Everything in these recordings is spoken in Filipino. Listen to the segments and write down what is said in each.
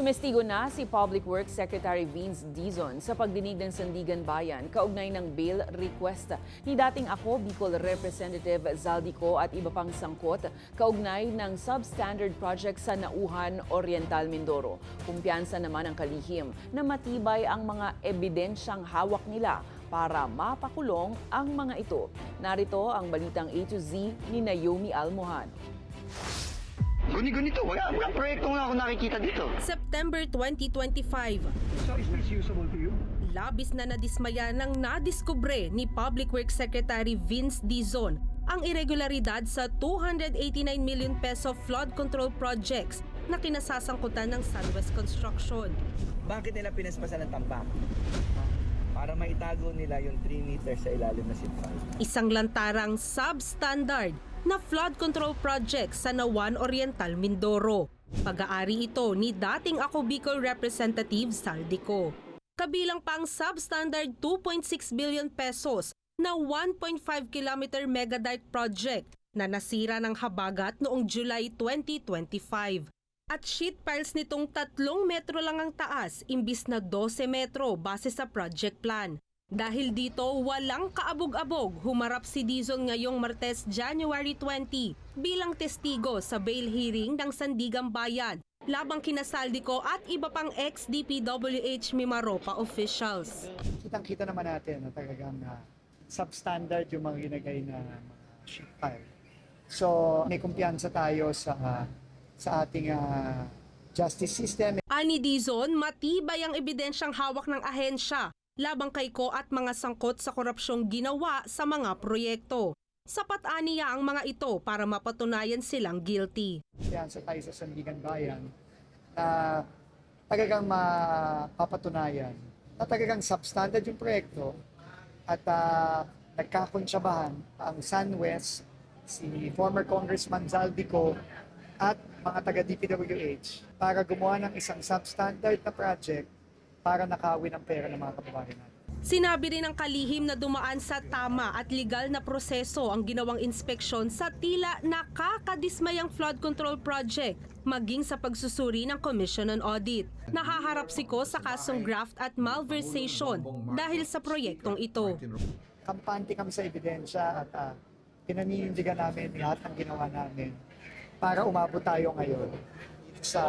Tumestigo na si Public Works Secretary Vince Dizon sa pagdinig ng Sandigan Bayan kaugnay ng bail request ni dating Ako Bicol Representative Zaldico at iba pang sangkot kaugnay ng substandard project sa Nauhan, Oriental, Mindoro. Kumpiyansa naman ang kalihim na matibay ang mga ebidensyang hawak nila para mapakulong ang mga ito. Narito ang balitang A to Z ni Naomi Almohan. Guni-gunito, wala proyekto nga ako nakikita dito. September 2025. So is this usable to you? Labis na nadismaya nang nadiskubre ni Public Works Secretary Vince Dizon ang irregularidad sa 289 million peso flood control projects na kinasasangkutan ng Sunwest Construction. Bakit nila pinaspasan ng tambak? Para maitago nila yung 3 meters sa ilalim na sitwal. Isang lantarang substandard na flood control project sa Nauhan, Oriental, Mindoro. Pag-aari ito ni dating Ako Bicol Representative Zaldico. Kabilang pang substandard 2.6 billion pesos na 1.5 kilometer megadike project na nasira ng habagat noong July 2025. At sheet piles nitong 3 metro lang ang taas imbis na 12 metro base sa project plan. Dahil dito, walang kaabog-abog humarap si Dizon ngayong Martes, January 20 bilang testigo sa bail hearing ng Sandigan Bayan labang kina Zaldico at iba pang ex-DPWH Mimaropa officials. Kitang-kita naman natin na talagang substandard yung mga ginagay na mga sheet pile. So may kumpiyansa tayo sa ating justice system. Ani Dizon, matibay ang ebidensyang hawak ng ahensya labang kay Ko at mga sangkot sa korupsyong ginawa sa mga proyekto. Sapat aniya ang mga ito para mapatunayan silang guilty. Kumpiyansa tayo sa Sandigan Bayan na talagang mapapatunayan na talagang substandard yung proyekto at nagkakunsyabahan ang Sunwest, si former Congressman Zaldico at mga taga-DPWH para gumawa ng isang substandard na project para nakawin ang pera ng mga kababayan natin. Sinabi rin ng kalihim na dumaan sa tama at legal na proseso ang ginawang inspeksyon sa tila nakakadismayang flood control project maging sa pagsusuri ng Commission on Audit. Nahaharap si Ko sa kasong graft at malversation dahil sa proyektong ito. Kampante kami sa ebidensya at pinaninindigan namin lahat ng ginawa namin para umabot tayo ngayon sa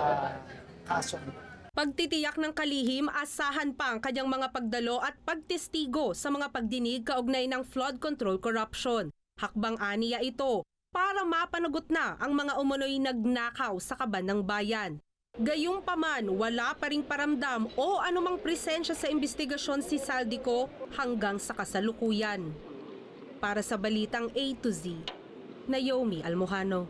kasong ito. Pagtitiyak ng kalihim, asahan pa ang kanyang mga pagdalo at pagtestigo sa mga pagdinig kaugnay ng flood control corruption. Hakbang aniya ito para mapanagot na ang mga umunoy nagnakaw sa kaban ng bayan. Gayunpaman, wala pa ring paramdam o anumang presensya sa investigasyon si Zaldico hanggang sa kasalukuyan. Para sa Balitang A to Z, Naomi Almohano.